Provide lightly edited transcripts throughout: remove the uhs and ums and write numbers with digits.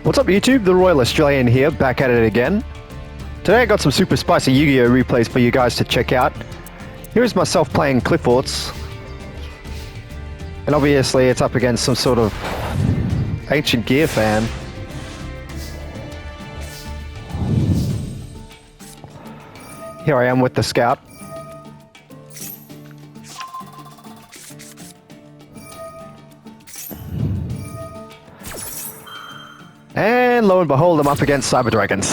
What's up YouTube, the Royal Australian here, back at it again. Today I got some super spicy Yu-Gi-Oh replays for you guys to check out. Here's myself playing Qliphort. And obviously it's up against some sort of ancient gear fan. Here I am with the scout. And lo and behold, I'm up against Cyber Dragons.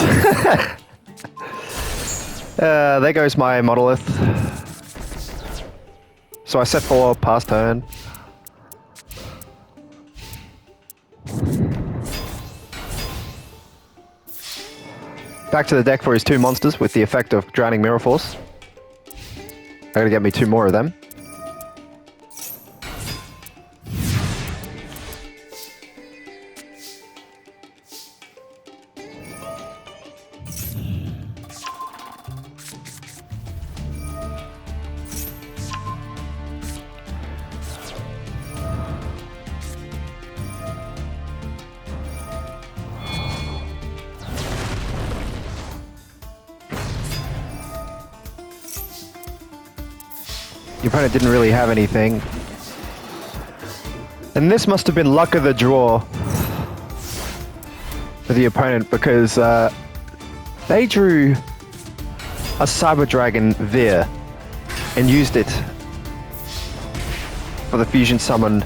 There goes my monolith. So I set for pass turn. Back to the deck for his two monsters with the effect of Drowning Mirror Force. I gotta get me two more of them. The opponent didn't really have anything. And this must have been luck of the draw for the opponent because they drew a Cyber Dragon Veer and used it for the fusion summon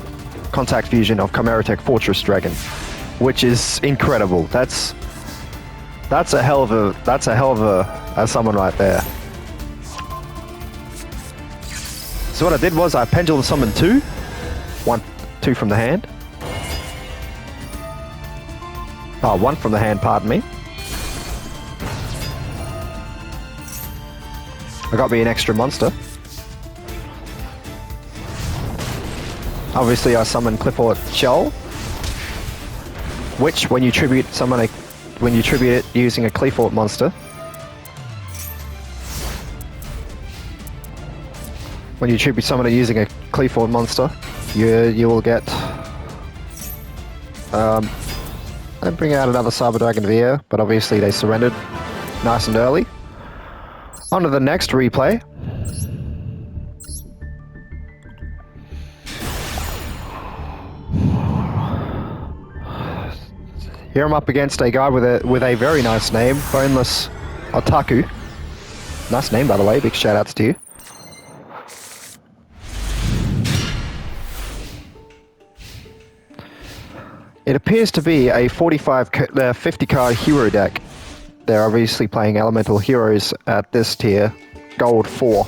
contact fusion of Chimera Fortress Dragon, which is incredible. That's a hell of a summon right there. So what I did was I pendulum summoned two from the hand. Oh, one from the hand, pardon me. I got me an extra monster. Obviously I summoned Qliphort Shell, which when you tribute it using a Qliphort monster, when you tribute summon it using a Qliphort monster, you will get and bring out another Cyber Dragon Veer, but obviously they surrendered nice and early. On to the next replay. Here I'm up against a guy with a very nice name, Boneless Otaku. Nice name, by the way. Big shout outs to you. It appears to be a 50 card hero deck. They're obviously playing elemental heroes at this tier, gold 5,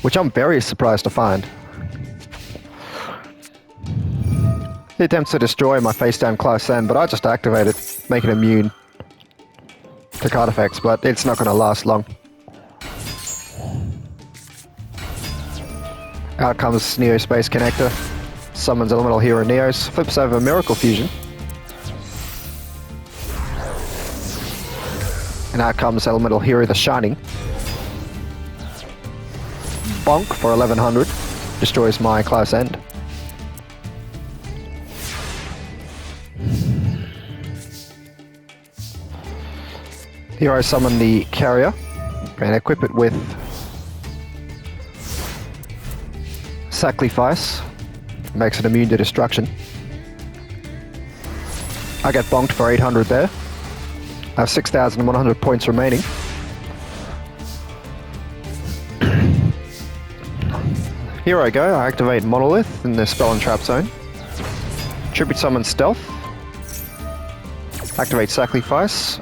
which I'm very surprised to find. He attempts to destroy my face down Class N, but I just activate it, make it immune to card effects, but it's not going to last long. Out comes Neo Space Connector. Summons Elemental Hero Neos, flips over Miracle Fusion. And out comes Elemental Hero the Shining. Bonk for 1100, destroys my Class End. Here I summon the Carrier and equip it with Sacrifice. Makes it immune to destruction. I get bonked for 800 there. I have 6,100 points remaining. Here I go, I activate Monolith in the Spell and Trap Zone. Tribute Summon Stealth. Activate Sacrifice.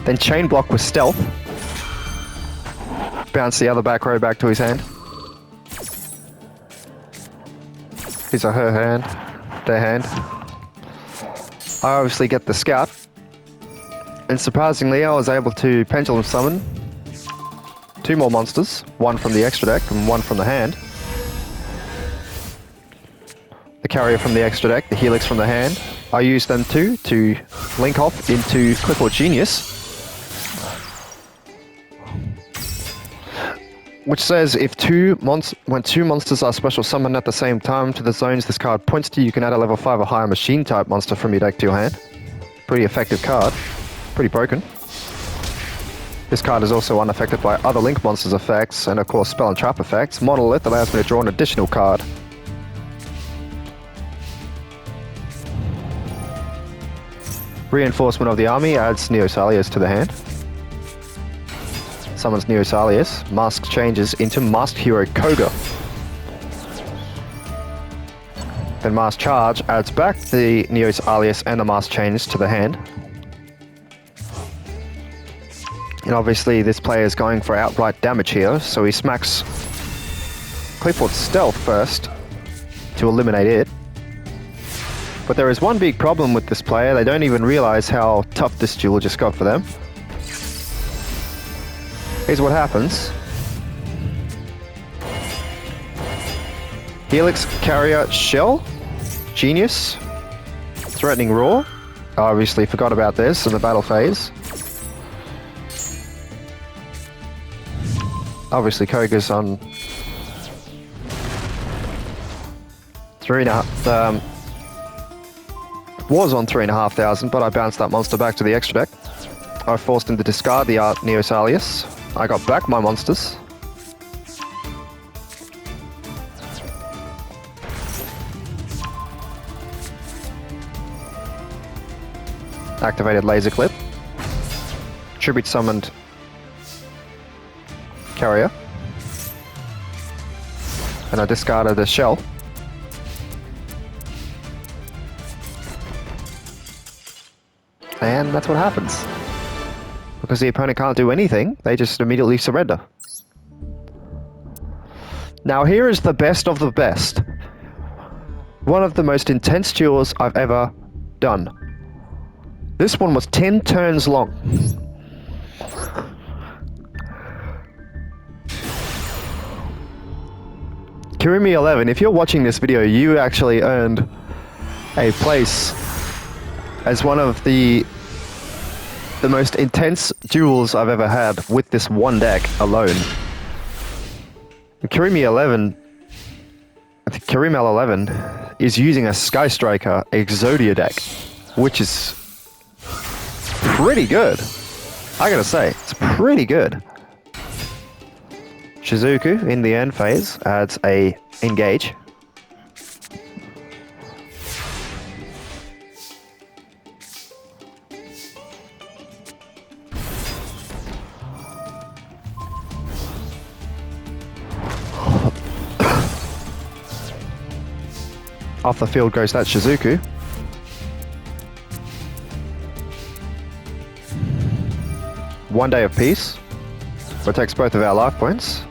Then Chain Block with Stealth. Bounce the other back row back to his hand. His or her hand, their hand. I obviously get the scout. And surprisingly, I was able to pendulum summon two more monsters, one from the extra deck and one from the hand. The Carrier from the extra deck, the Helix from the hand. I use them two to link off into Qliphort Genius, which says when two monsters are special summoned at the same time to the zones this card points to, you can add a level 5 or higher machine type monster from your deck to your hand. Pretty effective card. Pretty broken. This card is also unaffected by other Link monsters effects, and of course spell and trap effects. Monolith allows me to draw an additional card. Reinforcement of the army adds Neosalius to the hand. Summons Neosalius. Mask changes into Masked Hero Koga. Then Mask Charge adds back the Neosalius and the Mask change to the hand. And obviously this player is going for outright damage here, so he smacks Qliphort's Stealth first to eliminate it. But there is one big problem with this player. They don't even realize how tough this duel just got for them. Here's what happens. Helix, Carrier, Shell, Genius, Threatening Roar. I obviously forgot about this in the battle phase. Obviously Koga's on 3.5, was on 3,500, but I bounced that monster back to the extra deck. I forced him to discard the Neosalius. I got back my monsters. Activated Laser Clip. Tribute summoned Carrier. And I discarded the Shell. And that's what happens. Because the opponent can't do anything, they just immediately surrender. Now here is the best of the best. One of the most intense duels I've ever done. This one was 10 turns long. Kirimi11, if you're watching this video, you actually earned a place as one of the most intense duels I've ever had with this one deck alone. Kirimi11 is using a Sky Striker Exodia deck, which is pretty good. I gotta say, it's pretty good. Shizuku in the end phase adds a Engage. Off the field goes that Shizuku. One Day of Peace. Protects both of our life points.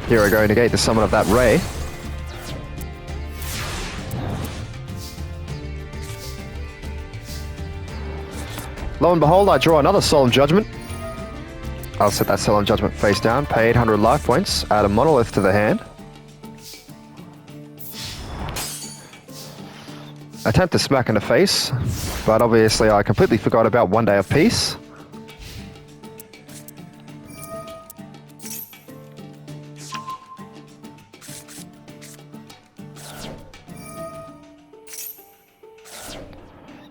Here I go, negate the summon of that Ray. Lo and behold, I draw another Solemn Judgment. I'll set that Solemn Judgment face down, pay 800 life points, add a Monolith to the hand. Attempt to smack in the face, but obviously I completely forgot about One Day of Peace.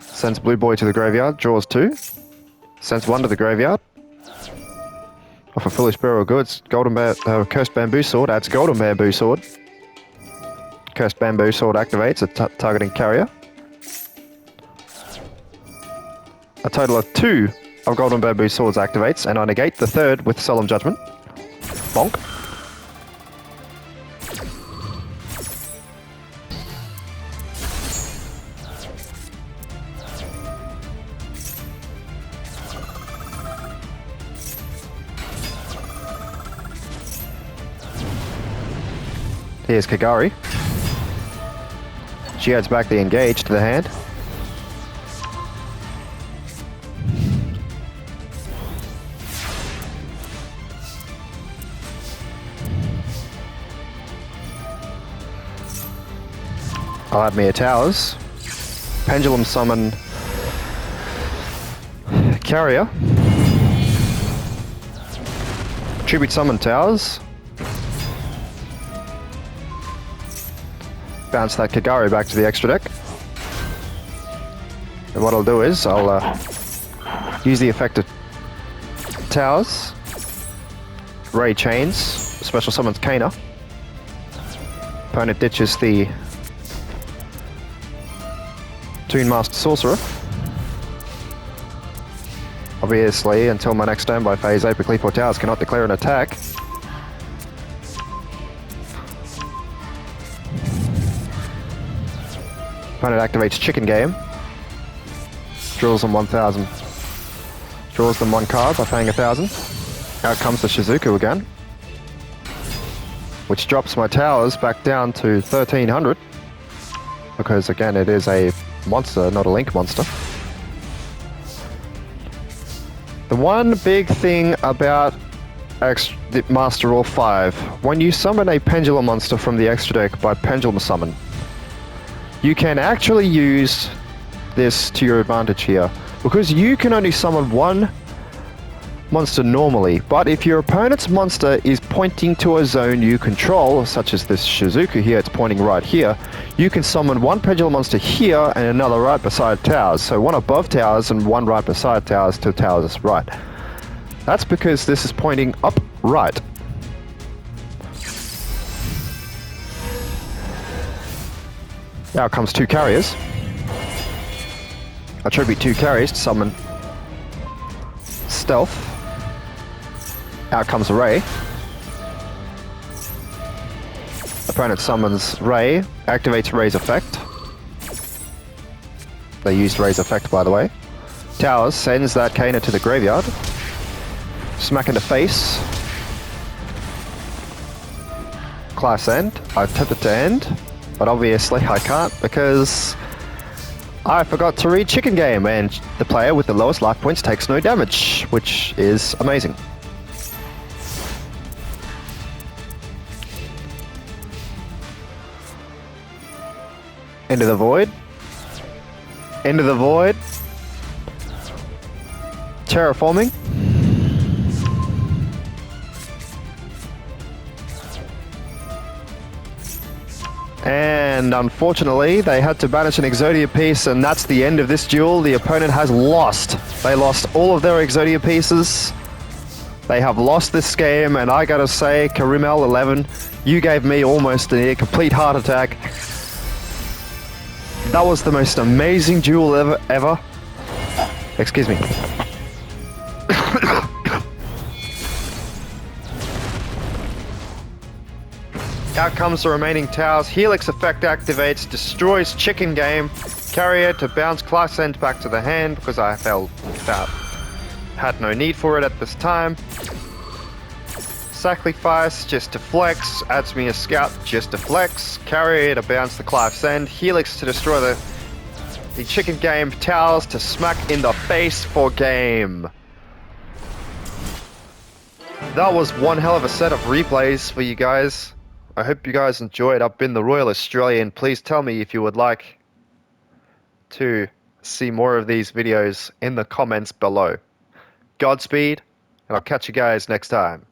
Sends Blue Boy to the graveyard, draws 2. Sends 1 to the graveyard. Off a Foolish Bearer of Goods, Cursed Bamboo Sword adds Golden Bamboo Sword. Cursed Bamboo Sword activates, targeting Carrier. A total of 2 of Golden Bamboo Swords activates, and I negate the 3rd with Solemn Judgment. Bonk. Here's Kagari. Geodes back the engage to the hand. I'll add me a towers. Pendulum summon carrier. Tribute summon towers. Bounce that Kagari back to the extra deck. And what I'll do is I'll use the effect of towers. Ray chains. Special summons Kana. Opponent ditches the Toon Master Sorcerer. Obviously, until my next standby phase, Qliphort Towers cannot declare an attack. Opponent activates Chicken Game. Draws them 1,000. Draws them one card by paying 1,000. Out comes the Shizuku again, which drops my towers back down to 1,300. Because again, it is a monster, not a link monster. The one big thing about the Master Rule 5, when you summon a Pendulum monster from the extra deck by Pendulum Summon, you can actually use this to your advantage here, because you can only summon one monster normally, but if your opponent's monster is pointing to a zone you control, such as this Shizuku here, it's pointing right here, you can summon one Pendulum monster here and another right beside towers. So one above towers and one right beside towers to towers right. That's because this is pointing up right. Now comes two carriers. I tribute two carriers to summon Stealth. Out comes Ray. Opponent summons Ray, activates Ray's effect. They used Ray's effect, by the way. Towers sends that Kana to the graveyard. Smack in the face. Class end. I attempted to end, but obviously I can't because I forgot to read Chicken Game, and the player with the lowest life points takes no damage, which is amazing. Into the void. Into the void. Terraforming. And unfortunately, they had to banish an Exodia piece, and that's the end of this duel. The opponent has lost. They lost all of their Exodia pieces. They have lost this game, and I gotta say, Karimel11, you gave me almost a near complete heart attack. That was the most amazing duel ever. Excuse me. Out comes the remaining towers. Helix effect activates, destroys Chicken Game. Carrier to bounce class end back to the hand because I felt that had no need for it at this time. Sacrifice just to flex, adds me a scout just to flex. Carrier to bounce the Clive's End. Helix to destroy the Chicken Game. Towers to smack in the face for game. That was one hell of a set of replays for you guys. I hope you guys enjoyed. I've been the Royal Australian. Please tell me if you would like to see more of these videos in the comments below. Godspeed, and I'll catch you guys next time.